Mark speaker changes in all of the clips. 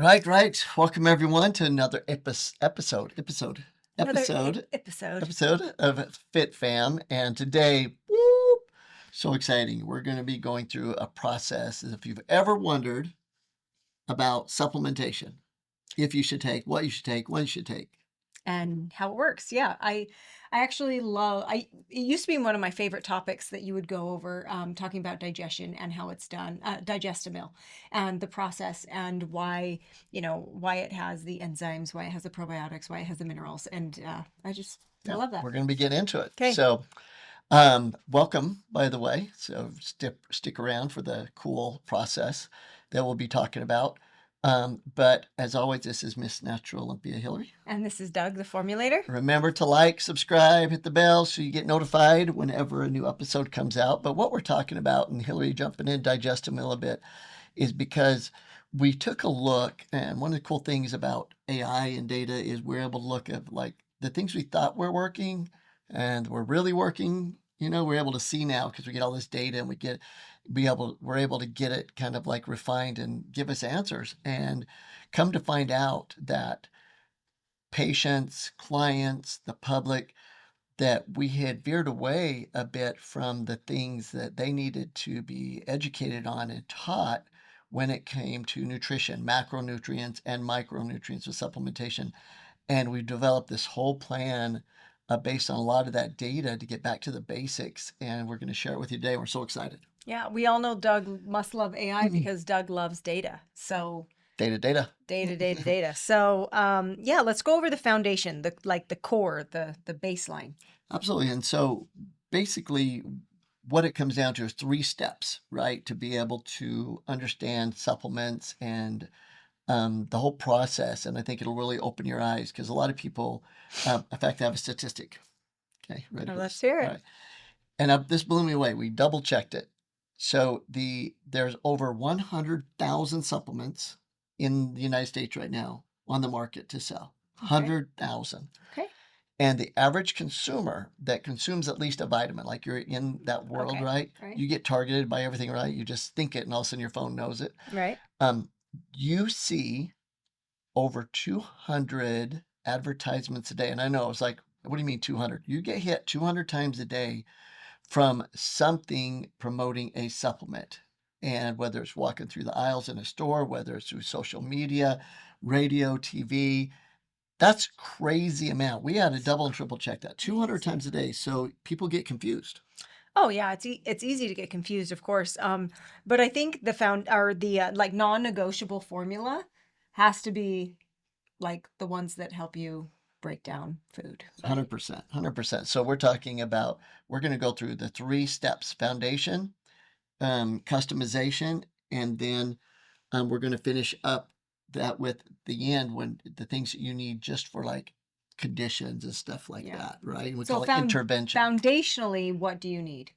Speaker 1: Right. Welcome everyone to another episode
Speaker 2: Another
Speaker 1: of FitFam. And today, whoop, so exciting. We're going to be going through a process. If you've ever wondered about supplementation, if you should take, what you should take, when you should take.
Speaker 2: and how it works. Yeah, I actually love. It used to be one of my favorite topics that you would go over, talking about digestion and how it's done, Digestamil, and the process and why why it has the enzymes, why it has the probiotics, why it has the minerals, and I love that.
Speaker 1: We're going to be getting into it.
Speaker 2: Okay.
Speaker 1: So, welcome, by the way. So stick around for the cool process that we'll be talking about. But as always, this is Miss Natural Olympia Hillary.
Speaker 2: And this is Doug, the formulator.
Speaker 1: Remember to like, subscribe, hit the bell so you get notified whenever a new episode comes out. But what we're talking about, and Hillary jumping in Digestamil a bit, is because we took a look, and one of the cool things about AI and data is we're able to look at like the things we thought were working and were really working. We're able to see now because we get all this data and we're able to get it kind of like refined and give us answers, and come to find out that patients, clients, the public, that we had veered away a bit from the things that they needed to be educated on and taught when it came to nutrition, macronutrients and micronutrients with supplementation. And we developed this whole plan based on a lot of that data to get back to the basics. And we're going to share it with you today. We're so excited.
Speaker 2: Yeah, we all know Doug must love AI because Doug loves data. So
Speaker 1: Data.
Speaker 2: So, yeah, let's go over the foundation, the core, the baseline.
Speaker 1: Absolutely. And so basically what it comes down to is 3 steps, right? To be able to understand supplements and the whole process. And I think it'll really open your eyes because a lot of people, in fact, I have a statistic. Okay, ready?
Speaker 2: Let's hear it.
Speaker 1: All right. And this blew me away. We double checked it. So there's over 100,000 supplements in the United States right now on the market to sell. 100,000.
Speaker 2: Okay.
Speaker 1: And the average consumer that consumes at least a vitamin, like you're in that world,
Speaker 2: Okay.
Speaker 1: right?
Speaker 2: Right.
Speaker 1: You get targeted by everything, right? You just think it and all of a sudden your phone knows it.
Speaker 2: Right.
Speaker 1: You see over 200 advertisements a day. And I know it's like, what do you mean 200? You get hit 200 times a day from something promoting a supplement. And whether it's walking through the aisles in a store, whether it's through social media, radio, TV, that's crazy amount. We had to double and triple check that 200 times a day. So people get confused.
Speaker 2: Oh yeah, it's easy to get confused, of course. But I think the like non-negotiable formula has to be like the ones that help you break down food.
Speaker 1: 100%. So we're talking about, we're going to go through the 3 steps: foundation, customization, and then we're going to finish up that with the end, when the things that you need just for like conditions and stuff like that, right? We call it intervention.
Speaker 2: Foundationally, what do you need?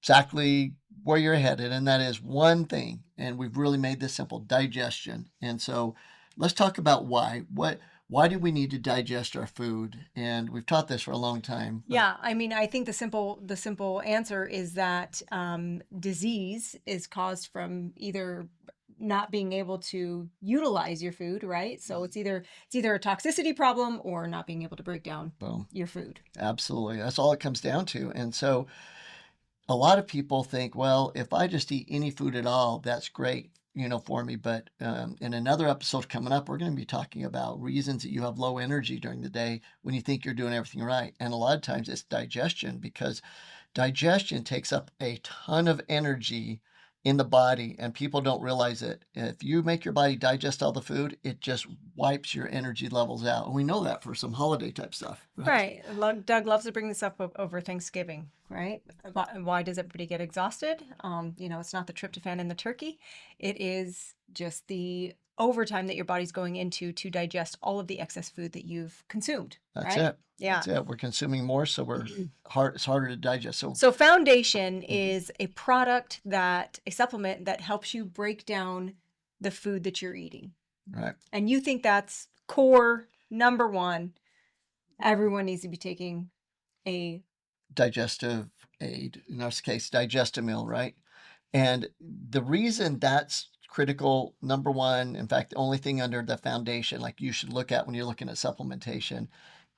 Speaker 1: Exactly where you're headed, and that is one thing, and we've really made this simple: digestion. And so let's talk about why do we need to digest our food? And we've taught this for a long time.
Speaker 2: Yeah, I mean, I think the simple answer is that disease is caused from either not being able to utilize your food, right? So it's either a toxicity problem or not being able to break down your food.
Speaker 1: Absolutely. That's all it comes down to. And so a lot of people think, well, if I just eat any food at all, that's great, for me. But in another episode coming up, we're going to be talking about reasons that you have low energy during the day when you think you're doing everything right. And a lot of times it's digestion, because digestion takes up a ton of energy in the body, and people don't realize it. If you make your body digest all the food, it just wipes your energy levels out. And we know that for some holiday type stuff.
Speaker 2: Right. Doug loves to bring this up over Thanksgiving, right? Why does everybody get exhausted? It's not the tryptophan in the turkey. It is just the overtime that your body's going into to digest all of the excess food that you've consumed.
Speaker 1: That's
Speaker 2: right?
Speaker 1: it.
Speaker 2: Yeah.
Speaker 1: That's it. We're consuming more, so it's harder to digest.
Speaker 2: So foundation is a supplement that helps you break down the food that you're eating.
Speaker 1: Right.
Speaker 2: And you think that's core number 1. Everyone needs to be taking a
Speaker 1: digestive aid, in our case, Digestamil, right? And the reason that's critical number one, in fact, the only thing under the foundation like you should look at when you're looking at supplementation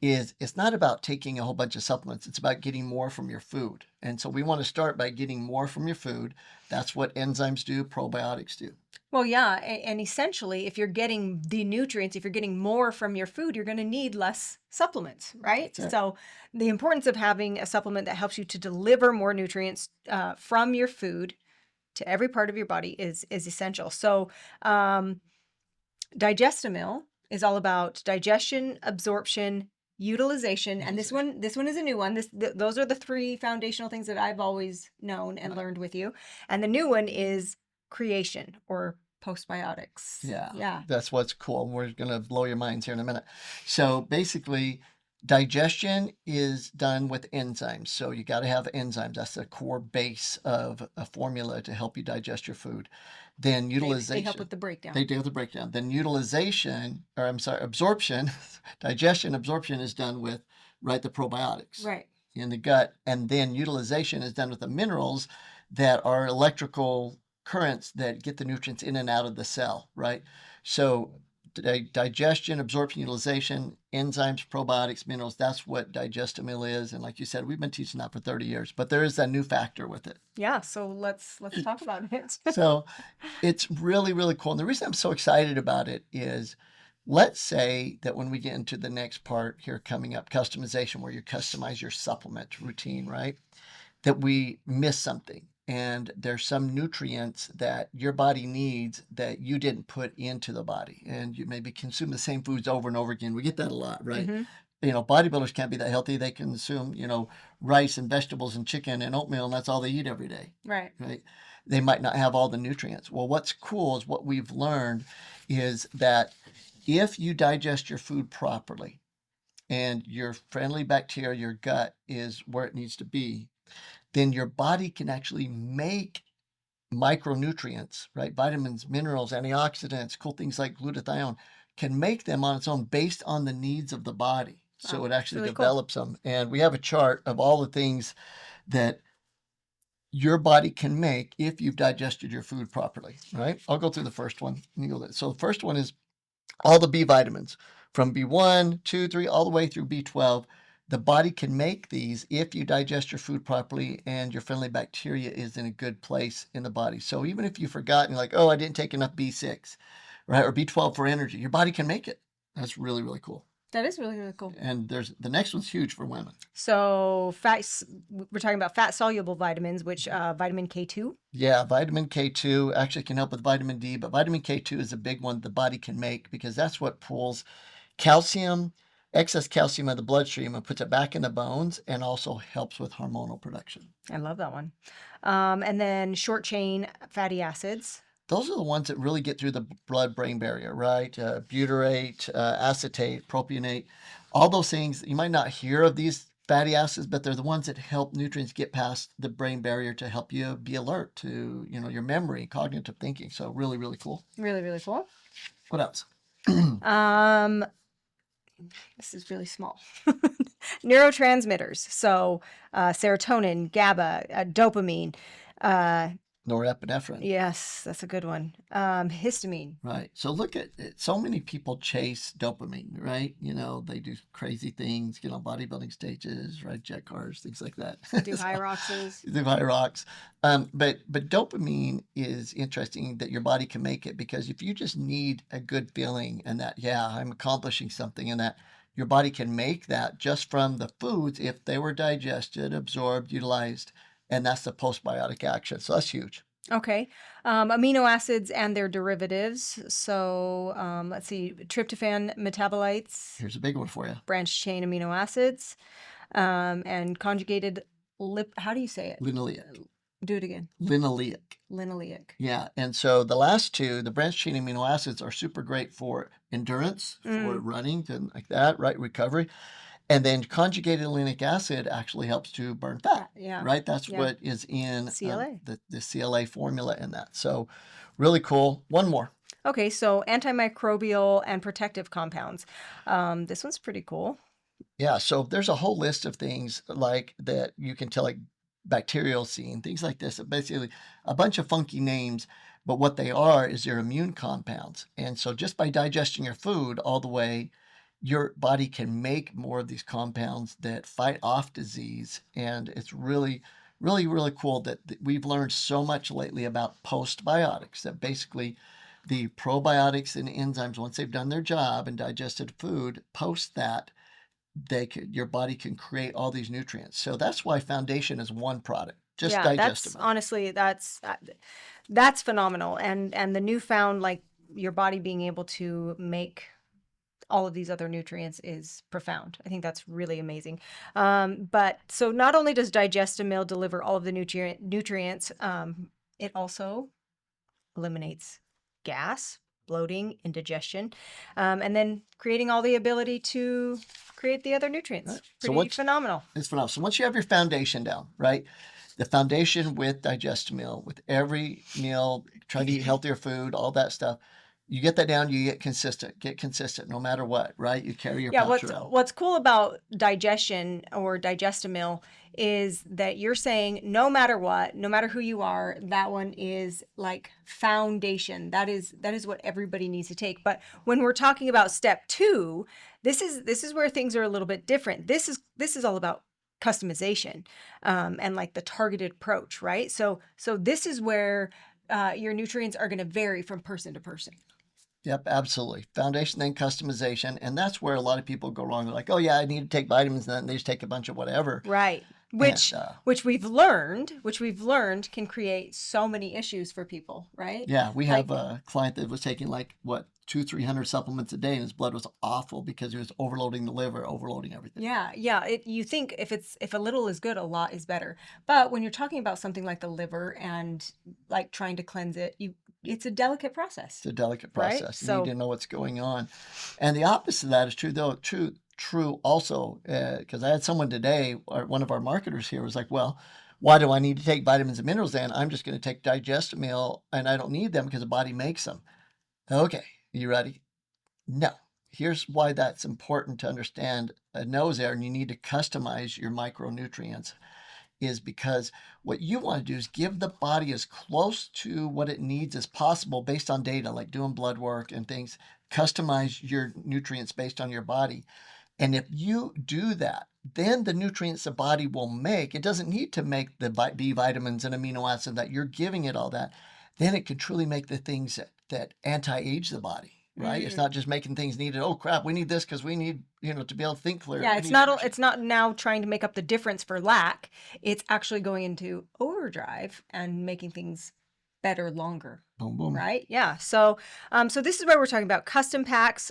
Speaker 1: is it's not about taking a whole bunch of supplements. It's about getting more from your food. And so we want to start by getting more from your food. That's what enzymes do, probiotics do.
Speaker 2: Well, yeah, and essentially, if you're getting the nutrients, if you're getting more from your food, you're going to need less supplements, right?
Speaker 1: That's it.
Speaker 2: So, the importance of having a supplement that helps you to deliver more nutrients from your food to every part of your body is essential. So, Digestamil is all about digestion, absorption, utilization, and this one is a new one. Those are the three foundational things that I've always known and learned with you. And the new one is creation or postbiotics.
Speaker 1: Yeah. That's what's cool. We're going to blow your minds here in a minute. So basically, digestion is done with enzymes. So you got to have enzymes. That's the core base of a formula to help you digest your food. Then utilization.
Speaker 2: They help with the breakdown.
Speaker 1: They do the breakdown. Then absorption, digestion, absorption is done with, the probiotics.
Speaker 2: Right.
Speaker 1: In the gut. And then utilization is done with the minerals that are electrical currents that get the nutrients in and out of the cell, right? So digestion, absorption, utilization, enzymes, probiotics, minerals, that's what Digestamil is. And like you said, we've been teaching that for 30 years, but there is a new factor with it.
Speaker 2: Yeah, so let's talk about it.
Speaker 1: So it's really, really cool. And the reason I'm so excited about it is, let's say that when we get into the next part here coming up, customization, where you customize your supplement routine, right? That we miss something. And there's some nutrients that your body needs that you didn't put into the body. And you maybe consume the same foods over and over again. We get that a lot, right?
Speaker 2: Mm-hmm.
Speaker 1: Bodybuilders can't be that healthy. They consume, rice and vegetables and chicken and oatmeal, and that's all they eat every day.
Speaker 2: Right.
Speaker 1: They might not have all the nutrients. Well, what's cool is what we've learned is that if you digest your food properly and your friendly bacteria, your gut is where it needs to be, then your body can actually make micronutrients, right? Vitamins, minerals, antioxidants, cool things like glutathione, can make them on its own based on the needs of the body. So it actually
Speaker 2: really
Speaker 1: develops them. And we have a chart of all the things that your body can make if you've digested your food properly, right? I'll go through the first one. So the first one is all the B vitamins from B1, 2, 3, all the way through B12. The body can make these if you digest your food properly and your friendly bacteria is in a good place in the body. So even if you've forgotten, like, oh, I didn't take enough B6, right, or B12 for energy, your body can make it. That's really, really cool.
Speaker 2: That is really, really cool.
Speaker 1: And the next one's huge for women.
Speaker 2: So we're talking about fat-soluble vitamins, which vitamin K2?
Speaker 1: Yeah, vitamin K2 actually can help with vitamin D, but vitamin K2 is a big one the body can make because that's what pulls calcium, excess calcium in the bloodstream, and puts it back in the bones, and also helps with hormonal production.
Speaker 2: I love that one. And then short-chain fatty acids.
Speaker 1: Those are the ones that really get through the blood-brain barrier, right? Butyrate, acetate, propionate, all those things. You might not hear of these fatty acids, but they're the ones that help nutrients get past the brain barrier to help you be alert to, your memory, cognitive thinking. So really, really cool.
Speaker 2: Really, really cool.
Speaker 1: What else?
Speaker 2: This is really small. Neurotransmitters. So serotonin, GABA, dopamine.
Speaker 1: Norepinephrine.
Speaker 2: Yes, that's a good one. Histamine.
Speaker 1: Right. So look at it. So many people chase dopamine, right? They do crazy things, get on bodybuilding stages, ride jet cars, things like that.
Speaker 2: Do high roxes.
Speaker 1: Do high rocks. But dopamine is interesting that your body can make it, because if you just need a good feeling and that, yeah, I'm accomplishing something, and that your body can make that just from the foods if they were digested, absorbed, utilized. And that's the postbiotic action. So that's huge.
Speaker 2: Okay. Amino acids and their derivatives. So let's see, tryptophan metabolites.
Speaker 1: Here's a big one for you.
Speaker 2: Branched chain amino acids. And conjugated how do you say it?
Speaker 1: Linoleic.
Speaker 2: Do it again.
Speaker 1: Linoleic.
Speaker 2: Linoleic.
Speaker 1: Yeah. And so the last two, the branched chain amino acids, are super great for endurance, for running, and like that, right? Recovery. And then conjugated linoleic acid actually helps to burn fat, right? That's what is in
Speaker 2: CLA.
Speaker 1: The CLA formula in that. So really cool. One more.
Speaker 2: Okay, so antimicrobial and protective compounds. This one's pretty cool.
Speaker 1: Yeah, so there's a whole list of things like that you can tell, like bacterial scene, things like this. Basically, a bunch of funky names. But what they are is they're immune compounds. And so just by digesting your food all the way, your body can make more of these compounds that fight off disease. And it's really, really, really cool that we've learned so much lately about postbiotics, that basically the probiotics and enzymes, once they've done their job and digested food, post that, your body can create all these nutrients. So that's why Foundation is one product, just
Speaker 2: Yeah, that's
Speaker 1: digestible.
Speaker 2: honestly that's phenomenal. And the newfound, like, your body being able to make all of these other nutrients is profound. I think that's really amazing. But so not only does Digestamil deliver all of the nutrients, it also eliminates gas, bloating, indigestion, and then creating all the ability to create the other nutrients.
Speaker 1: Right. So
Speaker 2: Pretty phenomenal.
Speaker 1: It's phenomenal. So once you have your foundation down, right? The foundation with Digestamil, with every meal, try to eat healthier food, all that stuff. You get that down, you get consistent no matter what, right? You carry your
Speaker 2: Yeah,
Speaker 1: pouch around.
Speaker 2: what's cool about digestion or Digestamil is that you're saying no matter what, no matter who you are, that one is like foundation. That is what everybody needs to take. But when we're talking about step 2, this is where things are a little bit different. This is all about customization, and like the targeted approach, right? So this is where your nutrients are going to vary from person to person.
Speaker 1: Yep, absolutely. Foundation, then customization. And that's where a lot of people go wrong. They're like, oh, yeah, I need to take vitamins, and then they just take a bunch of whatever.
Speaker 2: Right. Which we've learned can create so many issues for people, right?
Speaker 1: Yeah, we have a client that was taking 200-300 supplements a day, and his blood was awful because he was overloading the liver, overloading everything.
Speaker 2: Yeah. You think if a little is good, a lot is better. But when you're talking about something like the liver and like trying to cleanse it, it's a delicate process.
Speaker 1: It's a delicate
Speaker 2: Right?
Speaker 1: process. You
Speaker 2: So-
Speaker 1: need to know what's going on. And the opposite of that is true, though. True also, because I had someone today, one of our marketers here was like, well, why do I need to take vitamins and minerals then? I'm just going to take Digestamil, and I don't need them because the body makes them. Okay, you ready? No. Here's why that's important to understand a nose there, and you need to customize your micronutrients, is because what you want to do is give the body as close to what it needs as possible based on data, like doing blood work and things. Customize your nutrients based on your body. And if you do that, then the nutrients the body will make, it doesn't need to make the B vitamins and amino acids that you're giving it all that. Then it can truly make the things that anti-age the body, right? It's not just making things needed. Oh crap, we need this because we need, to be able to think clearly.
Speaker 2: Yeah, it's not now trying to make up the difference for lack. It's actually going into overdrive and making things better longer.
Speaker 1: Boom, boom.
Speaker 2: Right? Yeah. So this is where we're talking about custom packs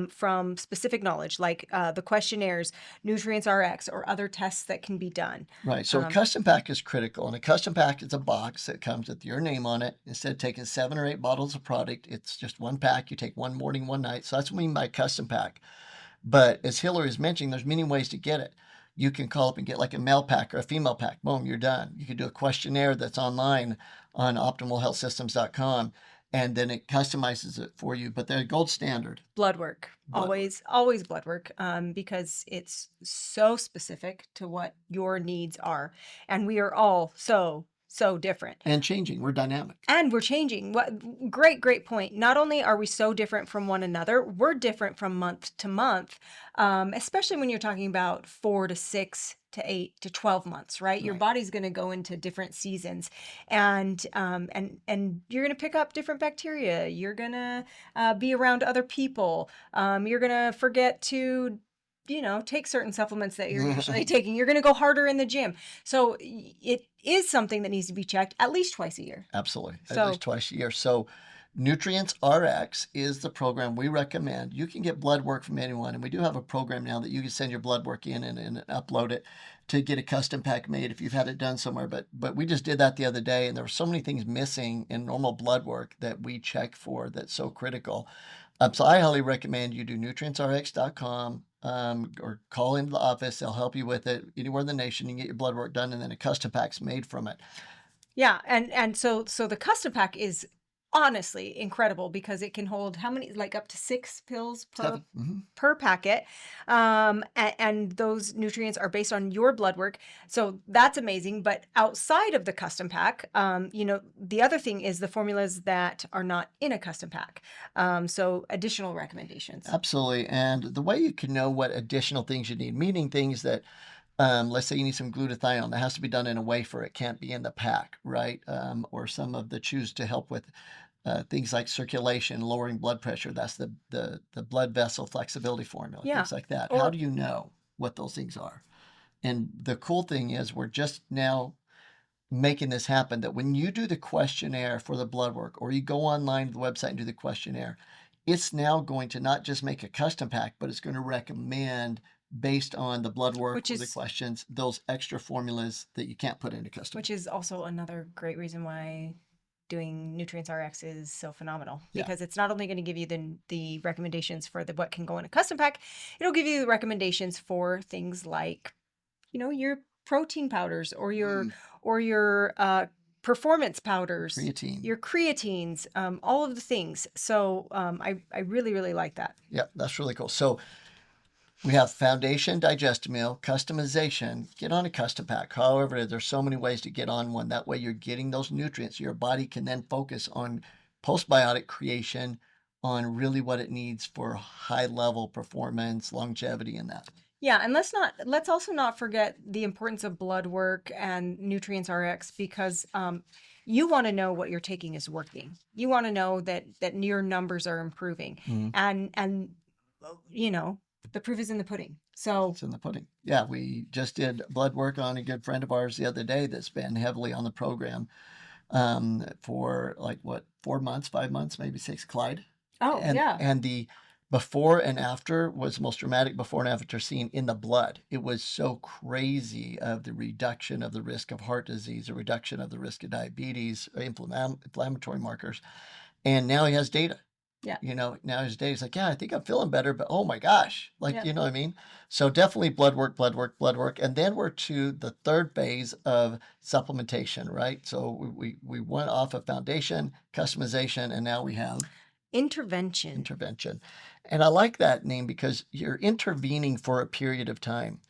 Speaker 2: from specific knowledge, like the questionnaires, Nutrients RX, or other tests that can be done.
Speaker 1: Right. So a custom pack is critical. And a custom pack is a box that comes with your name on it. Instead of taking 7 or 8 bottles of product, it's just one pack. You take one morning, one night. So that's what we mean by custom pack. But as Hillary is mentioning, there's many ways to get it. You can call up and get like a male pack or a female pack. Boom, you're done. You can do a questionnaire that's online on optimalhealthsystems.com, and then it customizes it for you. But they're gold standard.
Speaker 2: Blood work. Always blood work, because it's so specific to what your needs are. And we are all so different.
Speaker 1: And changing. We're dynamic.
Speaker 2: And we're changing. What great point. Not only are we so different from one another, we're different from month to month, especially when you're talking about 4 to 6 to 8 to 12 months, right? Your body's going to go into different seasons, and you're going to pick up different bacteria. You're going to be around other people. You're going to forget to take certain supplements that you're usually taking. You're going to go harder in the gym. So it is something that needs to be checked at least twice a year.
Speaker 1: Absolutely. At least twice a year. So Nutrients RX is the program we recommend. You can get blood work from anyone. And we do have a program now that you can send your blood work in and upload it to get a custom pack made if you've had it done somewhere. But we just did that the other day, and there were so many things missing in normal blood work that we check for that's so critical. So I highly recommend you do nutrientsrx.com, or call into the office. They'll help you with it anywhere in the nation. You can get your blood work done, and then a custom pack's made from it.
Speaker 2: Yeah, and so the custom pack is honestly incredible because it can hold how many, like up to 6 pills per
Speaker 1: 7. Hmm.
Speaker 2: packet, and those nutrients are based on your blood work, so that's amazing. But outside of the custom pack, the other thing is the formulas that are not in a custom pack, so additional recommendations.
Speaker 1: Absolutely. And the way you can know what additional things you need, meaning things that, let's say you need some glutathione, that has to be done in a wafer. It can't be in the pack, right? Or some of the chews to help with things like circulation, lowering blood pressure. That's the blood vessel flexibility formula,
Speaker 2: Yeah.
Speaker 1: things like that. How
Speaker 2: Or
Speaker 1: do you know what those things are? And the cool thing is we're just now making this happen, that when you do the questionnaire for the blood work, or you go online to the website and do the questionnaire, it's now going to not just make a custom pack, but it's going to recommend, based on the blood work
Speaker 2: which
Speaker 1: or the
Speaker 2: is
Speaker 1: questions, those extra formulas that you can't put into custom.
Speaker 2: which is also another great reason why doing Nutrients RX is so phenomenal,
Speaker 1: Yeah.
Speaker 2: because it's not only going to give you the recommendations for the what can go in a custom pack, it'll give you the recommendations for things like, your protein powders, or your performance powders,
Speaker 1: Creatine.
Speaker 2: your creatines, all of the things. So I really, really like that.
Speaker 1: Yeah, that's really cool. So we have foundation, Digestion, customization. Get on a custom pack. However, there's so many ways to get on one. That way you're getting those nutrients. Your body can then focus on postbiotic creation, on really what it needs for high level performance, longevity, and that.
Speaker 2: Yeah, and let's also not forget the importance of blood work and Nutrients RX, because you want to know what you're taking is working. You want to know that your numbers are improving,
Speaker 1: Mhm.
Speaker 2: and the proof is in the pudding. So
Speaker 1: It's in the pudding. Yeah, we just did blood work on a good friend of ours the other day that's been heavily on the program for like what, 4 months, 5 months, maybe 6, Clyde.
Speaker 2: oh yeah,
Speaker 1: And the before and after was the most dramatic before and after seen in the blood. It was so crazy of the reduction of the risk of heart disease, a reduction of the risk of diabetes, inflammatory markers. And now he has data.
Speaker 2: yeah,
Speaker 1: Now his data is like, yeah, I think I'm feeling better, but oh my gosh, like,
Speaker 2: yeah.
Speaker 1: you know what I mean? So definitely blood work, blood work, blood work. And then we're to the third phase of supplementation, right? So we went off of foundation, customization, and now we have
Speaker 2: Intervention.
Speaker 1: intervention. And I like that name because you're intervening for a period of time.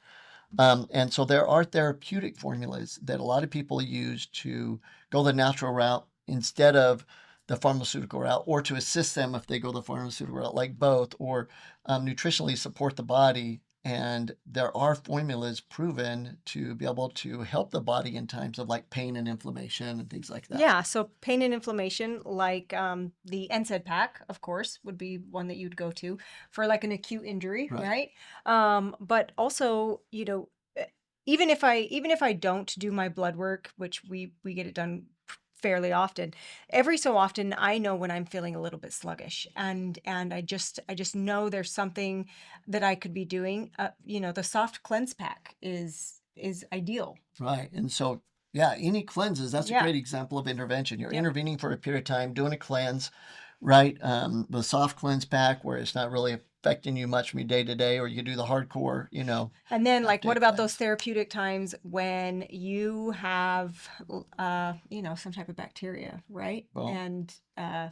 Speaker 1: And so there are therapeutic formulas that a lot of people use to go the natural route instead of the pharmaceutical route, or to assist them if they go the pharmaceutical route, like both, or nutritionally support the body. And there are formulas proven to be able to help the body in times of like pain and inflammation and things like that.
Speaker 2: Yeah, so pain and inflammation, like the NSAID pack, of course, would be one that you'd go to for like an acute injury,
Speaker 1: Right.
Speaker 2: right? But also, even if I don't do my blood work, which we get it done fairly often, every so often I know when I'm feeling a little bit sluggish, and I just know there's something that I could be doing. The soft cleanse pack is ideal.
Speaker 1: Right. And so, yeah, any cleanses, that's a
Speaker 2: Yeah.
Speaker 1: great example of intervention. You're
Speaker 2: Yep.
Speaker 1: intervening for a period of time, doing a cleanse, right? The soft cleanse pack, where it's not really affecting you much from your day to day, or you do the hardcore,
Speaker 2: And then, like,
Speaker 1: half-day
Speaker 2: what about those
Speaker 1: cleanse.
Speaker 2: therapeutic times when you have, some type of bacteria, right?
Speaker 1: Well,
Speaker 2: And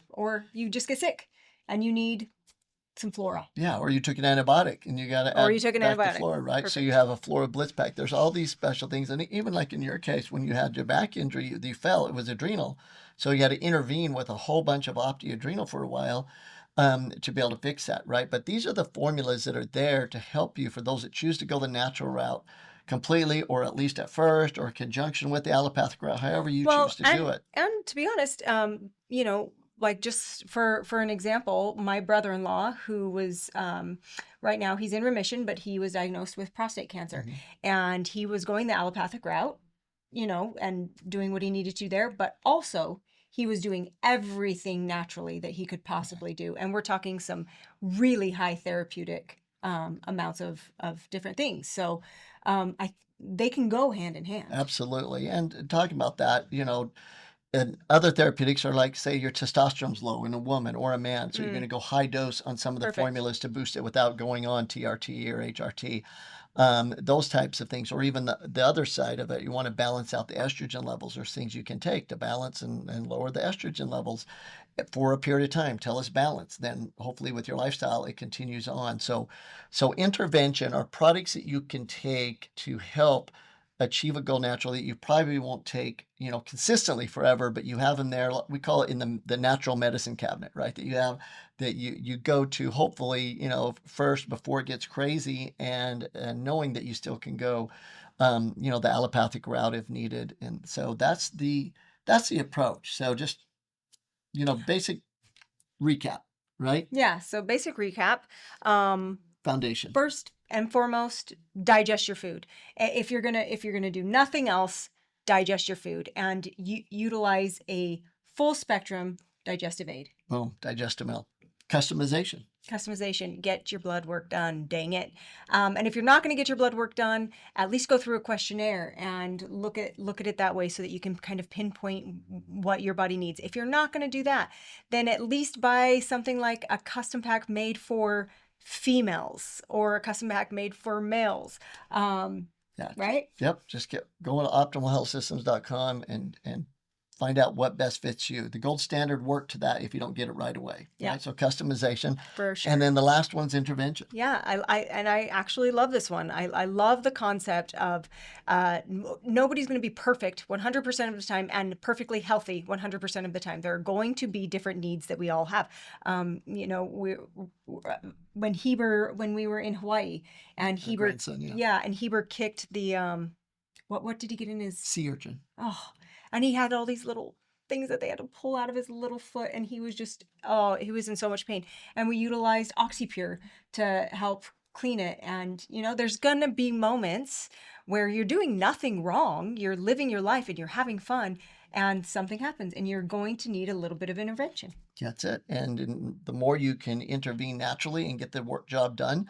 Speaker 2: or you just get sick and you need some flora,
Speaker 1: yeah, or you took an antibiotic and you got to
Speaker 2: or
Speaker 1: add
Speaker 2: you took an
Speaker 1: back the
Speaker 2: antibiotic.
Speaker 1: flora, right? So you
Speaker 2: Perfect.
Speaker 1: have a flora blitz pack. There's all these special things. And even like in your case, when you had your back injury, you fell, it was adrenal. So you had to intervene with a whole bunch of opti-adrenal for a while to be able to fix that, right? But these are the formulas that are there to help you for those that choose to go the natural route completely, or at least at first, or in conjunction with the allopathic route, however you choose
Speaker 2: Well,
Speaker 1: to do
Speaker 2: and
Speaker 1: it.
Speaker 2: and to be honest, like just for an example, my brother-in-law, who was right now he's in remission, but he was diagnosed with prostate cancer,
Speaker 1: Mhm.
Speaker 2: and he was going the allopathic route, and doing what he needed to there, but also he was doing everything naturally that he could possibly do, and we're talking some really high therapeutic amounts of different things. So I they can go hand in hand.
Speaker 1: Absolutely. And talking about that, and other therapeutics are like, say, your testosterone's low in a woman or a man. So you're going
Speaker 2: Mm,
Speaker 1: to go high dose on some of the
Speaker 2: perfect.
Speaker 1: formulas to boost it without going on TRT or HRT. those types of things, or even the other side of it. You want to balance out the estrogen levels. There's things you can take to balance and lower the estrogen levels for a period of time till it's balanced. Then hopefully with your lifestyle, it continues on. So intervention are products that you can take to help achieve a goal naturally that you probably won't take, consistently forever, but you have them there. We call it in the natural medicine cabinet, right? That you have, that you go to hopefully, first before it gets crazy, and knowing that you still can go, the allopathic route if needed. And so that's the approach. So just, basic recap, right?
Speaker 2: Yeah. So basic recap. Um,
Speaker 1: Foundation.
Speaker 2: First and foremost, digest your food. If you're gonna do nothing else, digest your food and utilize a full spectrum digestive aid.
Speaker 1: Boom. Digestimal. Customization.
Speaker 2: Customization. Get your blood work done. Dang it! And if you're not going to get your blood work done, at least go through a questionnaire and look at it that way, so that you can kind of pinpoint what your body needs. If you're not going to do that, then at least buy something like a custom pack made for females or a custom pack made for males.
Speaker 1: Yeah.
Speaker 2: Right?
Speaker 1: Yep. Just go to optimalhealthsystems.com and find out what best fits you. The gold standard work to that if you don't get it right away.
Speaker 2: Yeah.
Speaker 1: Right? So customization.
Speaker 2: For sure.
Speaker 1: And then the last one's intervention.
Speaker 2: Yeah, I actually love this one. I love the concept of nobody's going to be perfect 100% of the time and perfectly healthy 100% of the time. There are going to be different needs that we all have. When we were in Hawaii, and
Speaker 1: My grandson,
Speaker 2: yeah, and Heber kicked the what did he get in his
Speaker 1: sea urchin?
Speaker 2: Oh, and he had all these little things that they had to pull out of his little foot, and he was he was in so much pain. And we utilized OxyPure to help clean it. And there's gonna be moments where you're doing nothing wrong, you're living your life and you're having fun, and something happens, and you're going to need a little bit of intervention.
Speaker 1: That's it. And the more you can intervene naturally and get the work job done,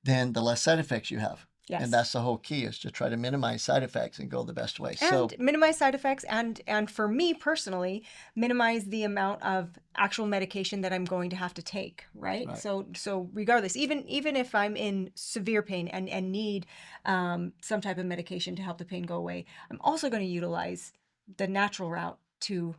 Speaker 1: then the less side effects you have.
Speaker 2: Yes.
Speaker 1: And that's the whole key, is to try to minimize side effects and go the best way.
Speaker 2: And minimize side effects, and for me personally, minimize the amount of actual medication that I'm going to have to take, right? So regardless, even if I'm in severe pain and need some type of medication to help the pain go away, I'm also going to utilize the natural route to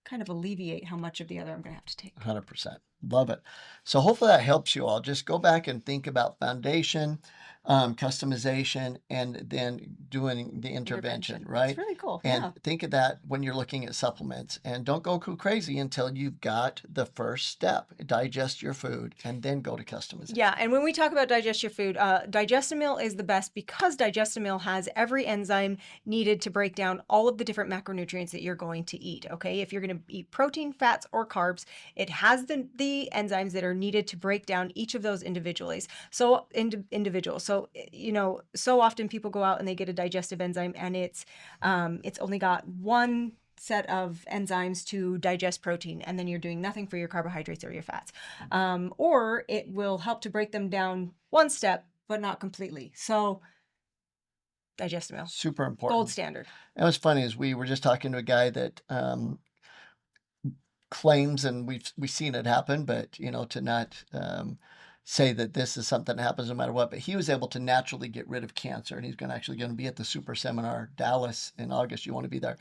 Speaker 2: kind of alleviate how much of the other I'm going to have to take.
Speaker 1: 100%. Love it. So hopefully that helps you all. Just go back and think about foundation, customization, and then doing the intervention, right?
Speaker 2: It's really cool.
Speaker 1: And think of that when you're looking at supplements. And don't go crazy until you've got the first step. Digest your food and then go to customization.
Speaker 2: Yeah, and when we talk about digest your food, Digestamil is the best, because Digestamil has every enzyme needed to break down all of the different macronutrients that you're going to eat, okay? If you're going to eat protein, fats, or carbs, it has the enzymes that are needed to break down each of those individually. So so often people go out and they get a digestive enzyme, and it's only got one set of enzymes to digest protein, and then you're doing nothing for your carbohydrates or your fats. Or it will help to break them down one step, but not completely. So Digestamil,
Speaker 1: super important,
Speaker 2: gold standard.
Speaker 1: And what's funny is we were just talking to a guy that claims, and we've seen it happen, but to not say that this is something that happens no matter what, but he was able to naturally get rid of cancer, and he's going to be at the super seminar Dallas in August. You want to be there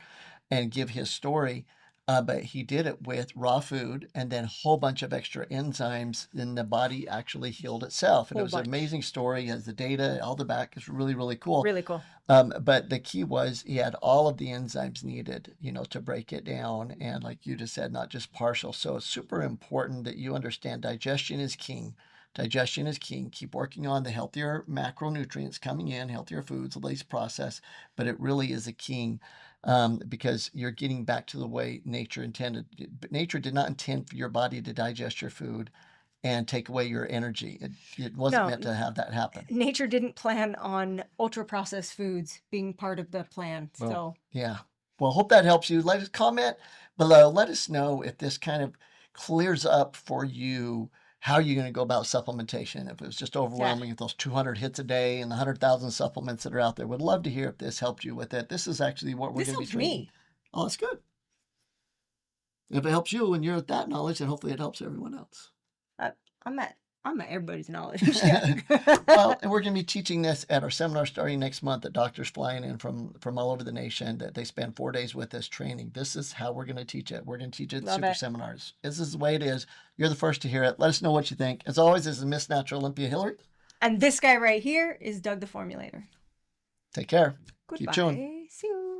Speaker 1: and give his story. But he did it with raw food and then a whole bunch of extra enzymes, and the body actually healed itself. And it was an amazing story. He has the data, all the back. It's really, really cool.
Speaker 2: Really cool.
Speaker 1: But the key was he had all of the enzymes needed, to break it down. And like you just said, not just partial. So it's super important that you understand digestion is king. Digestion is king. Keep working on the healthier macronutrients coming in, healthier foods, least processed, but it really is a king. Because you're getting back to the way nature intended. But nature did not intend for your body to digest your food and take away your energy. It wasn't meant to have that happen.
Speaker 2: Nature didn't plan on ultra-processed foods being part of the plan.
Speaker 1: Yeah. Well, hope that helps you. Let us comment below. Let us know if this kind of clears up for you how are you going to go about supplementation. If it was just overwhelming with those 200 hits a day and the 100,000 supplements that are out there, would love to hear if this helped you with it. This is actually what we're going to be training. Me. Oh, that's good. If it helps you and you're at that knowledge, then hopefully it helps everyone else.
Speaker 2: I'm at I'm at everybody's knowledge. Yeah.
Speaker 1: Well, and we're going to be teaching this at our seminar starting next month that doctors flying in from all over the nation, that they spend 4 days with us training. This is how we're going to teach it. We're going to teach it at
Speaker 2: Love
Speaker 1: super
Speaker 2: it.
Speaker 1: seminars. This is the way it is. You're the first to hear it. Let us know what you think. As always, this is Miss Natural Olympia Hillary.
Speaker 2: And this guy right here is Doug the Formulator.
Speaker 1: Take care.
Speaker 2: Goodbye.
Speaker 1: Keep chewing.
Speaker 2: See you.